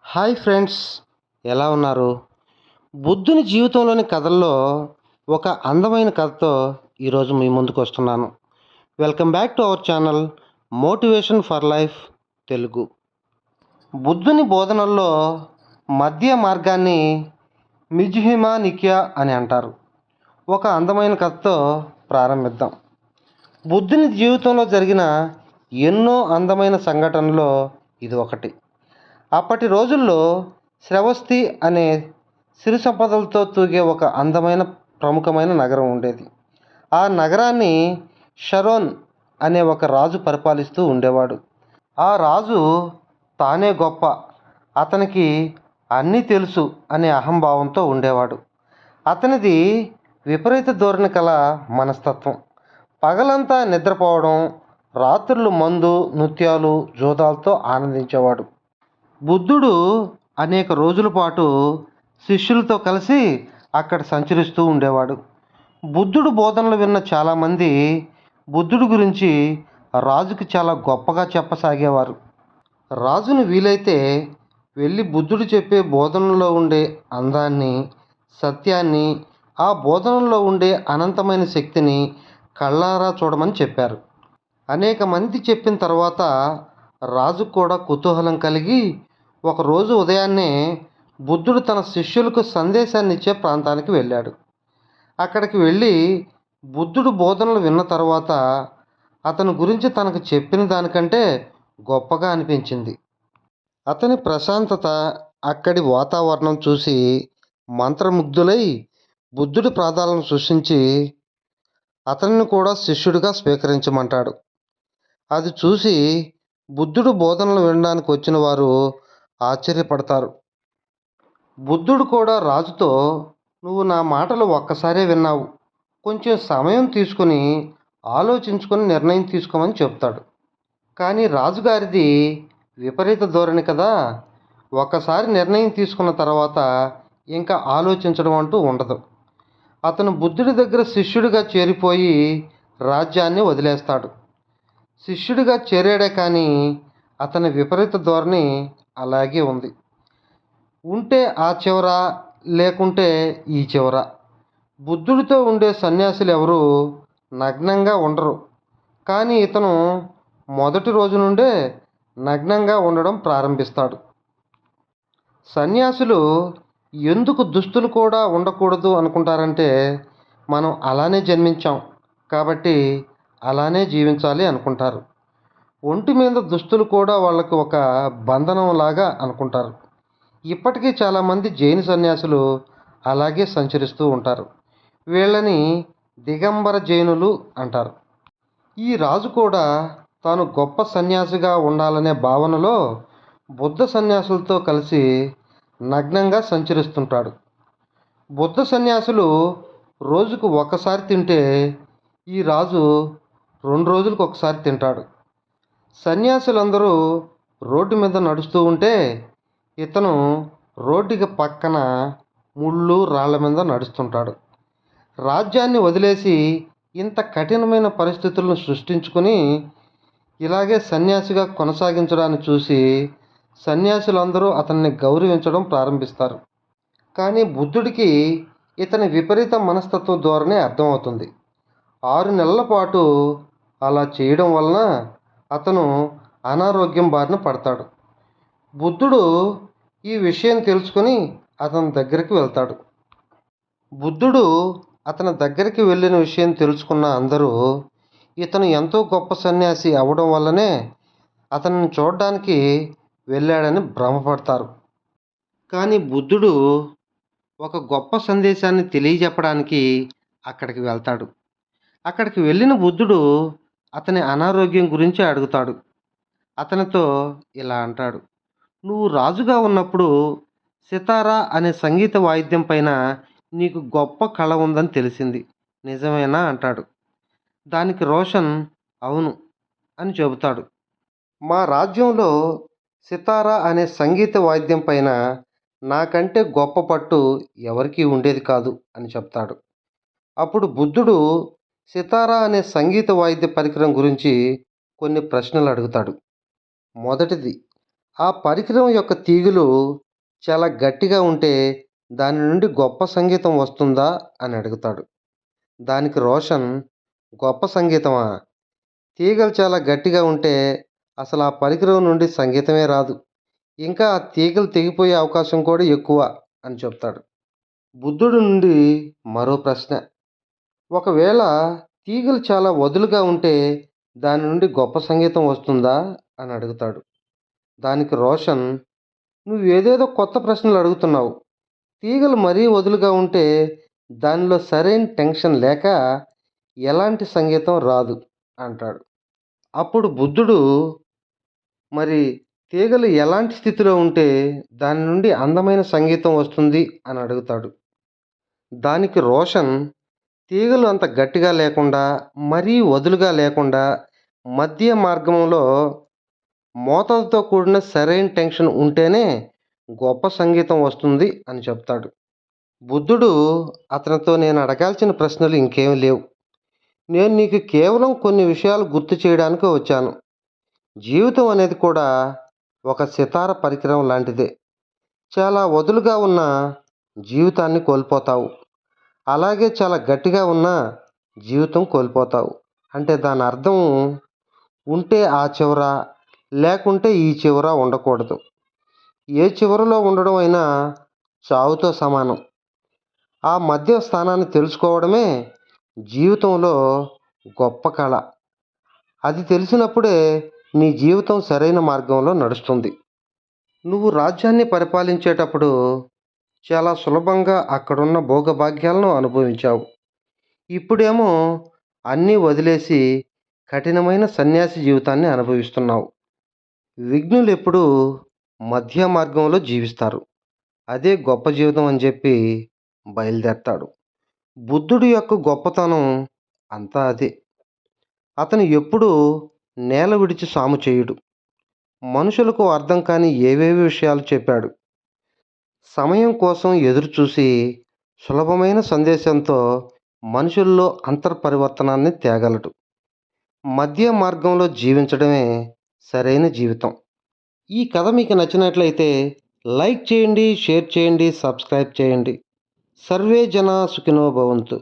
Hi friends, ఎలా ఉన్నారు? బుద్ధుని జీవితంలోని కథల్లో ఒక అందమైన కథతో ఈరోజు మీ ముందుకు వస్తున్నాను. Welcome back to our channel motivation for life Telugu. బుద్ధుని బోధనల్లో మధ్య మార్గాన్ని మిజ్హిమా నిక్యా అని అంటారు. ఒక అందమైన కథతో ప్రారంభిద్దాం. బుద్ధుని జీవితంలో జరిగిన ఎన్నో అందమైన సంఘటనల్లో ఇది ఒకటి. అప్పటి రోజుల్లో శ్రవస్తి అనే సిరి సంపదలతో తూగే ఒక అందమైన ప్రముఖమైన నగరం ఉండేది. ఆ నగరాన్ని షరోన్ అనే ఒక రాజు పరిపాలిస్తూ ఉండేవాడు. ఆ రాజు తానే గొప్ప, అతనికి అన్నీ తెలుసు అనే అహంభావంతో ఉండేవాడు. అతనిది విపరీత ధోరణి కల మనస్తత్వం. పగలంతా నిద్రపోవడం, రాత్రులు మందు, నృత్యాలు, జూదాలతో ఆనందించేవాడు. బుద్ధుడు అనేక రోజుల పాటు శిష్యులతో కలిసి అక్కడ సంచరిస్తూ ఉండేవాడు. బుద్ధుడు బోధనలు విన్న చాలామంది బుద్ధుడి గురించి రాజుకి చాలా గొప్పగా చెప్పసాగేవారు. రాజును వీలైతే వెళ్ళి బుద్ధుడు చెప్పే బోధనలో ఉండే అందాన్ని, సత్యాన్ని, ఆ బోధనలో ఉండే అనంతమైన శక్తిని కళ్ళారా చూడమని చెప్పారు. అనేక మంది చెప్పిన తర్వాత రాజుకు కూడా కుతూహలం కలిగి ఒకరోజు ఉదయాన్నే బుద్ధుడు తన శిష్యులకు సందేశాన్ని ఇచ్చే ప్రాంతానికి వెళ్ళాడు. అక్కడికి వెళ్ళి బుద్ధుడు బోధనలు విన్న తర్వాత అతని గురించి తనకు చెప్పిన దానికంటే గొప్పగా అనిపించింది. అతని ప్రశాంతత, అక్కడి వాతావరణం చూసి మంత్రముగ్ధులై బుద్ధుడి పాదాలను సృష్టించి అతనిని కూడా శిష్యుడిగా స్వీకరించమంటాడు. అది చూసి బుద్ధుడు బోధనలు వినడానికి వచ్చిన వారు ఆశ్చర్యపడతారు. బుద్ధుడు కూడా రాజుతో, నువ్వు నా మాటలు ఒక్కసారే విన్నావు, కొంచెం సమయం తీసుకుని ఆలోచించుకొని నిర్ణయం తీసుకోమని చెప్తాడు. కానీ రాజుగారిది విపరీత ధోరణి కదా, ఒక్కసారి నిర్ణయం తీసుకున్న తర్వాత ఇంకా ఆలోచించడం అంటూ ఉండదు. అతను బుద్ధుడి దగ్గర శిష్యుడిగా చేరిపోయి రాజ్యాన్ని వదిలేస్తాడు. శిష్యుడిగా చేరాడే కానీ అతని విపరీత ధోరణి అలాగే ఉంది. ఉంటే ఆ చివర, లేకుంటే ఈ చివర. బుద్ధుడితో ఉండే సన్యాసులు ఎవరు నగ్నంగా ఉండరు. కానీ ఇతను మొదటి రోజు నుండే నగ్నంగా ఉండడం ప్రారంభిస్తాడు. సన్యాసులు ఎందుకు దుస్తులు కూడా ఉండకూడదు అనుకుంటారంటే, మనం అలానే జన్మించాం కాబట్టి అలానే జీవించాలి అనుకుంటారు. ఒంటి మీద దుస్తులు కూడా వాళ్ళకి ఒక బంధనం లాగా అనుకుంటారు. ఇప్పటికీ చాలామంది జైన సన్యాసులు అలాగే సంచరిస్తూ ఉంటారు. వీళ్ళని దిగంబర జైనులు అంటారు. ఈ రాజు కూడా తాను గొప్ప సన్యాసిగా ఉండాలనే భావనలో బుద్ధ సన్యాసులతో కలిసి నగ్నంగా సంచరిస్తుంటాడు. బుద్ధ సన్యాసులు రోజుకు ఒకసారి తింటే ఈ రాజు 2 రోజులకు ఒకసారి తింటాడు. సన్యాసులందరూ రోడ్డు మీద నడుస్తూ ఉంటే ఇతను రోడ్డుకి పక్కన ముళ్ళు, రాళ్ళ మీద నడుస్తుంటాడు. రాజ్యాన్ని వదిలేసి ఇంత కఠినమైన పరిస్థితులను సృష్టించుకొని ఇలాగే సన్యాసిగా కొనసాగించడాన్ని చూసి సన్యాసులందరూ అతన్ని గౌరవించడం ప్రారంభిస్తారు. కానీ బుద్ధుడికి ఇతని విపరీత మనస్తత్వ ధోరణి అర్థమవుతుంది. 6 నెలల పాటు అలా చేయడం వలన అతను అనారోగ్యం బారిన పడతాడు. బుద్ధుడు ఈ విషయం తెలుసుకొని అతని దగ్గరికి వెళ్తాడు. బుద్ధుడు అతని దగ్గరికి వెళ్ళిన విషయం తెలుసుకున్న అందరూ ఇతను ఎంతో గొప్ప సన్యాసి అవ్వడం వల్లనే అతన్ని చూడడానికి వెళ్ళాడని భ్రమపడతారు. కానీ బుద్ధుడు ఒక గొప్ప సందేశాన్ని తెలియజెప్పడానికి అక్కడికి వెళ్తాడు. అక్కడికి వెళ్ళిన బుద్ధుడు అతని అనారోగ్యం గురించి అడుగుతాడు. అతనితో ఇలా అంటాడు, నువ్వు రాజుగా ఉన్నప్పుడు సితారా అనే సంగీత వాయిద్యం పైన నీకు గొప్ప కళ ఉందని తెలిసింది, నిజమేనా అంటాడు. దానికి రోషన్ అవును అని చెబుతాడు. మా రాజ్యంలో సితారా అనే సంగీత వాయిద్యం పైన నాకంటే గొప్ప పట్టు ఎవరికీ ఉండేది కాదు అని చెప్తాడు. అప్పుడు బుద్ధుడు సితారా అనే సంగీత వాయిద్య పరికరం గురించి కొన్ని ప్రశ్నలు అడుగుతాడు. మొదటిది, ఆ పరికరం యొక్క తీగలు చాలా గట్టిగా ఉంటే దాని నుండి గొప్ప సంగీతం వస్తుందా అని అడుగుతాడు. దానికి రోషన్, గొప్ప సంగీతమా? తీగలు చాలా గట్టిగా ఉంటే అసలు ఆ పరికరం నుండి సంగీతమే రాదు. ఇంకా ఆ తీగలు తెగిపోయే అవకాశం కూడా ఎక్కువ అని చెప్తాడు. బుద్ధుడి నుండి మరో ప్రశ్న. ఒకవేళ తీగలు చాలా వదులుగా ఉంటే దాని నుండి గొప్ప సంగీతం వస్తుందా అని అడుగుతాడు. దానికి రోషన్, నువ్వేదేదో కొత్త ప్రశ్నలు అడుగుతున్నావు. తీగలు మరీ వదులుగా ఉంటే దానిలో సరైన టెన్షన్ లేక ఎలాంటి సంగీతం రాదు అంటాడు. అప్పుడు బుద్ధుడు, మరి తీగలు ఎలాంటి స్థితిలో ఉంటే దాని నుండి అందమైన సంగీతం వస్తుంది అని అడుగుతాడు. దానికి రోషన్, తీగలు అంత గట్టిగా లేకుండా మరీ వదులుగా లేకుండా మధ్య మార్గంలో మోతాదుతో కూడిన సరైన టెన్షన్ ఉంటేనే గొప్ప సంగీతం వస్తుంది అని చెప్తాడు. బుద్ధుడు అతనితో, నేను అడగాల్సిన ప్రశ్నలు ఇంకేమీ లేవు. నేను నీకు కేవలం కొన్ని విషయాలు గుర్తు చేయడానికి వచ్చాను. జీవితం అనేది కూడా ఒక సితార పరికరం లాంటిదే. చాలా వదులుగా ఉన్న జీవితాన్ని కోల్పోతావు. అలాగే చాలా గట్టిగా ఉన్న జీవితం కోల్పోతావు. అంటే దాని అర్థం, ఉంటే ఆ చివర, లేకుంటే ఈ చివర ఉండకూడదు. ఏ చివరలో ఉండడం అయినా చావుతో సమానం. ఆ మధ్య స్థానాన్ని తెలుసుకోవడమే జీవితంలో గొప్ప కళ. అది తెలిసినప్పుడే నీ జీవితం సరైన మార్గంలో నడుస్తుంది. నువ్వు రాజ్యాన్ని పరిపాలించేటప్పుడు చాలా సులభంగా అక్కడున్న భోగభాగ్యాలను అనుభవించావు. ఇప్పుడేమో అన్నీ వదిలేసి కఠినమైన సన్యాసి జీవితాన్ని అనుభవిస్తున్నావు. విఘ్నులు ఎప్పుడూ మధ్య మార్గంలో జీవిస్తారు. అదే గొప్ప జీవితం అని చెప్పి బయలుదేరతాడు. బుద్ధుడి యొక్క గొప్పతనం అంతా అదే. అతను ఎప్పుడూ నేల విడిచి సాము చేయుడు. మనుషులకు అర్థం కాని ఏవేవి విషయాలు చెప్పాడు. సమయం కోసం ఎదురుచూసి సులభమైన సందేశంతో మనుషుల్లో అంతర్పరివర్తనాన్ని తేగలడు. మధ్య మార్గంలో జీవించడమే సరైన జీవితం. ఈ కథ మీకు నచ్చినట్లయితే లైక్ చేయండి, షేర్ చేయండి, సబ్స్క్రైబ్ చేయండి. సర్వే జన సుఖినో భవంతు.